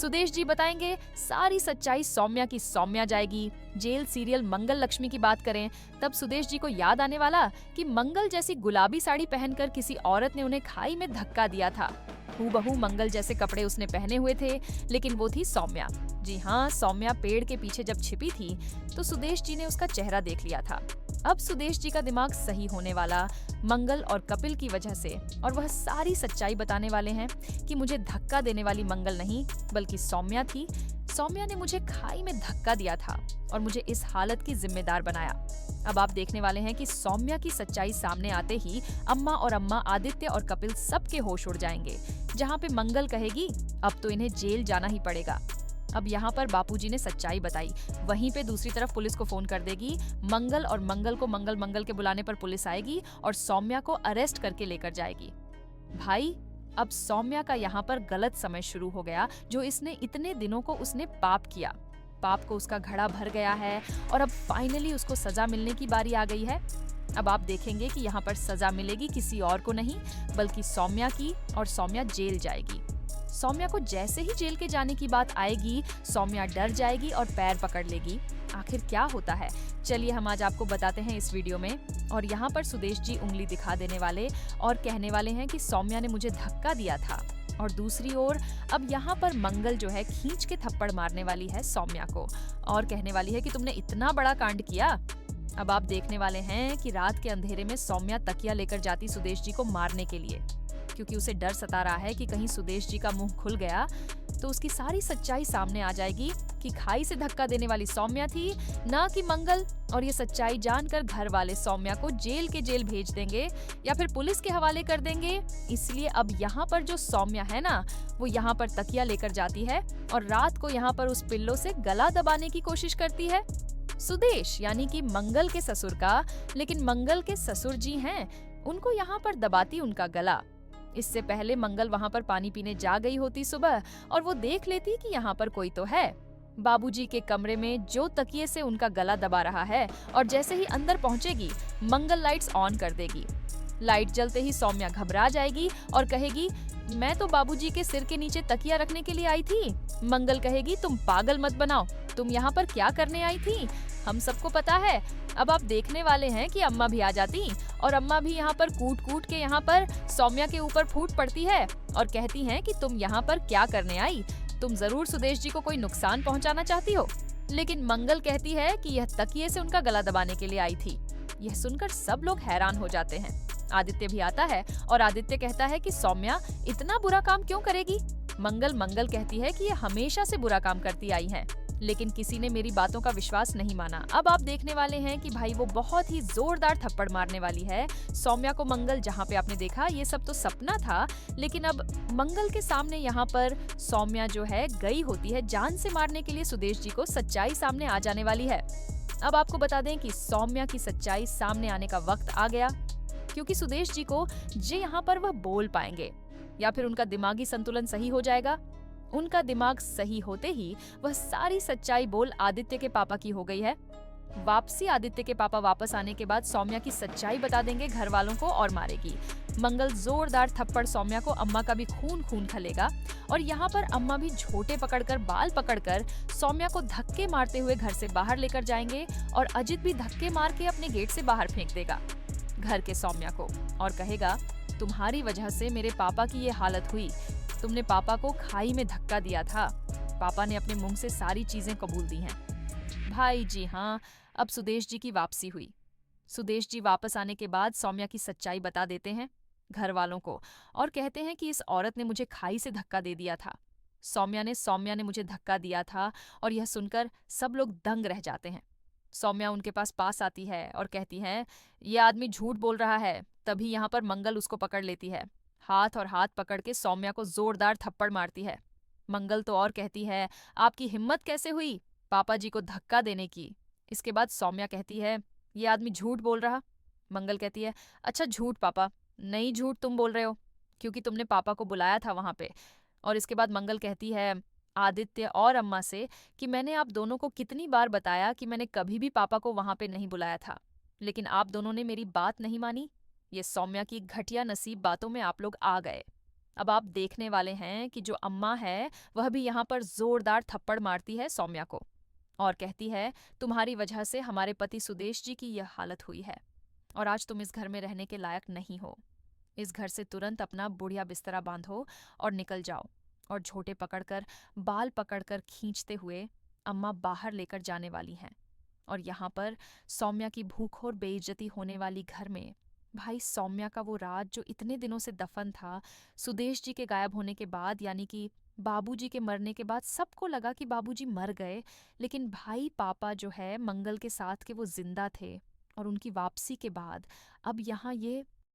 सुदेश जी बताएंगे सारी सच्चाई सौम्या की। सौम्या जाएगी जेल। सीरियल मंगल लक्ष्मी की बात करें तब सुदेश जी को याद आने वाला कि मंगल जैसी गुलाबी साड़ी पहनकर किसी औरत ने उन्हें खाई में धक्का दिया था। हूबहू मंगल जैसे कपड़े उसने पहने हुए थे, लेकिन वो थी सौम्या। जी हाँ, सौम्या पेड़ के पीछे जब छिपी थी तो सुदेश जी ने उसका चेहरा देख लिया था। अब सुदेश जी का दिमाग सही होने वाला मंगल और कपिल की वजह से, और वह सारी सच्चाई बताने वाले हैं कि मुझे धक्का देने वाली मंगल नहीं बल्कि सौम्या थी। सौम्या ने मुझे खाई में धक्का दिया था और मुझे इस हालत की जिम्मेदार बनाया। अब आप देखने वाले हैं कि सौम्या की सच्चाई सामने आते ही अम्मा और अम्मा, आदित्य और कपिल सबके होश उड़ जाएंगे। जहाँ पे मंगल कहेगी अब तो इन्हें जेल जाना ही पड़ेगा। अब यहाँ पर बापूजी ने सच्चाई बताई, वहीं पे दूसरी तरफ पुलिस को फोन कर देगी मंगल, और मंगल को मंगल के बुलाने पर पुलिस आएगी और सौम्या को अरेस्ट करके लेकर जाएगी। भाई, अब सौम्या का यहाँ पर गलत समय शुरू हो गया। जो इसने इतने दिनों को उसने पाप किया, पाप को उसका घड़ा भर गया है और अब फाइनली उसको सजा मिलने की बारी आ गई है। अब आप देखेंगे कि यहाँ पर सजा मिलेगी किसी और को नहीं बल्कि सौम्या की, और सौम्या जेल जाएगी। सौम्या को जैसे ही जेल के जाने की बात आएगी सौम्या डर जाएगी और पैर पकड़ लेगी। आखिर क्या होता है, चलिए हम आज आपको बताते हैं इस वीडियो में। और यहाँ पर सुदेश जी उंगली दिखा देने वाले और कहने वाले हैं कि सौम्या ने मुझे धक्का दिया था, और दूसरी ओर अब यहाँ पर मंगल जो है खींच के थप्पड़ मारने वाली है सौम्या को और कहने वाली है कि तुमने इतना बड़ा कांड किया। अब आप देखने वाले हैं कि रात के अंधेरे में सौम्या तकिया लेकर जाती सुदेश जी को मारने के लिए, क्योंकि उसे डर सता रहा है कि कहीं सुदेश जी का मुंह खुल गया तो उसकी सारी सच्चाई सामने आ जाएगी कि खाई से धक्का देने वाली सौम्या थी, ना कि मंगल। और ये सच्चाई जानकर घर वाले सौम्या को जेल के जेल भेज देंगे या फिर पुलिस के हवाले कर देंगे। इसलिए अब यहाँ पर जो सौम्या है ना, वो यहाँ पर तकिया लेकर जाती है और रात को यहाँ पर उस पिल्लो से गला दबाने की कोशिश करती है। सुदेश यानी कि मंगल के ससुर का, लेकिन मंगल के ससुर जी हैं, उनको यहाँ पर दबाती उनका गला। इससे पहले मंगल वहाँ पर पानी पीने जा गई होती सुबह, और वो देख लेती कि यहाँ पर कोई तो है। बाबूजी के कमरे में जो तकिए से उनका गला दबा रहा है, और जैसे ही अंदर पहुँचेगी मंगल लाइट्स ऑन कर देगी। लाइट जलते ही सौम्या घबरा जाएगी और कहेगी मैं तो बाबूजी के सिर के नीचे तकिया रखने के लिए आई थी। मंगल कहेगी तुम पागल मत बनाओ, तुम यहाँ पर क्या करने आई थी, हम सबको पता है। अब आप देखने वाले हैं कि अम्मा भी आ जाती और अम्मा भी यहाँ पर कूट कूट के यहाँ पर सौम्या के ऊपर फूट पड़ती है और कहती हैं कि तुम यहाँ पर क्या करने आई, तुम जरूर सुदेश जी को कोई नुकसान पहुँचाना चाहती हो। लेकिन मंगल कहती है कि यह तकिए से उनका गला दबाने के लिए आई थी। यह सुनकर सब लोग हैरान हो जाते हैं। आदित्य भी आता है और आदित्य कहता है कि सौम्या इतना बुरा काम क्यों करेगी। मंगल कहती है कि यह हमेशा से बुरा काम करती आई है, लेकिन किसी ने मेरी बातों का विश्वास नहीं माना। अब आप देखने वाले हैं कि भाई वो बहुत ही जोरदार थप्पड़ मारने वाली है सौम्या को। मंगल जहाँ पे आपने देखा ये सब तो सपना था, लेकिन अब मंगल के सामने यहाँ पर सौम्या जो है गई होती है जान से मारने के लिए सुदेश जी को। सच्चाई सामने आ जाने वाली है। अब आपको बता दें कि सौम्या की सच्चाई सामने आने का वक्त आ गया, क्योंकि सुदेश जी को जे यहाँ पर वह बोल पाएंगे या फिर उनका दिमागी संतुलन सही हो जाएगा। उनका दिमाग सही होते ही वह सारी सच्चाई बोल आदित्य के पापा की हो गई है। वापसी आदित्य के पापा वापस आने के बाद सौम्या की सच्चाई बता देंगे घर वालों को और मारेगी। मंगल जोरदार थप्पड़ सौम्या को, अम्मा का भी खून खलेगा और यहाँ पर अम्मा भी झोटे पकड़कर, बाल पकड़कर सौम्या को धक्के मारते हुए घर से बाहर लेकर जाएंगे और अजित भी धक्के मार के अपने गेट से बाहर फेंक देगा घर के सौम्या को और कहेगा तुम्हारी वजह से मेरे पापा की ये हालत हुई, तुमने पापा को खाई में धक्का दिया था। पापा ने अपने मुंह से सारी चीजें कबूल दी हैं। भाई जी हाँ, अब सुदेश जी की वापसी हुई। सुदेश जी वापस आने के बाद सौम्या की सच्चाई बता देते हैं घर वालों को और कहते हैं कि इस औरत ने मुझे खाई से धक्का दे दिया था। सौम्या ने मुझे धक्का दिया था, और यह सुनकर सब लोग दंग रह जाते हैं। सौम्या उनके पास आती है और कहती है ये आदमी झूठ बोल रहा है। तभी यहाँ पर मंगल उसको पकड़ लेती है। हाथ पकड़ के सौम्या को जोरदार थप्पड़ मारती है। मंगल तो और कहती है आपकी हिम्मत कैसे हुई पापा जी को धक्का देने की। इसके बाद सौम्या कहती है ये आदमी झूठ बोल रहा। मंगल कहती है अच्छा झूठ पापा, नहीं झूठ तुम बोल रहे हो क्योंकि तुमने पापा को बुलाया था वहां पे। और इसके बाद मंगल कहती है आदित्य और अम्मा से कि मैंने आप दोनों को कितनी बार बताया कि मैंने कभी भी पापा को वहां पे नहीं बुलाया था, लेकिन आप दोनों ने मेरी बात नहीं मानी। ये सौम्या की घटिया नसीब बातों में आप लोग आ गए। अब आप देखने वाले हैं कि जो अम्मा है वह भी यहाँ पर जोरदार थप्पड़ मारती है सौम्या को और कहती है, तुम्हारी वजह से हमारे पति सुदेश जी की यह हालत हुई है और आज तुम इस घर में रहने के लायक नहीं हो। इस घर से तुरंत अपना बुढ़िया बिस्तरा बांधो और निकल जाओ। और झोटे पकड़कर बाल पकड़कर खींचते हुए अम्मा बाहर लेकर जाने वाली हैं। और यहाँ पर सौम्या की भूख और बेइज्जती होने वाली घर में भाई सौम्या का वो राज जो इतने दिनों से दफन था, सुदेश जी के गायब होने के बाद, यानी कि बाबूजी के मरने के बाद सबको लगा कि बाबूजी मर गए, लेकिन भाई पापा जो है मंगल के साथ के वो जिंदा थे। और उनकी वापसी के बाद अब यहाँ ये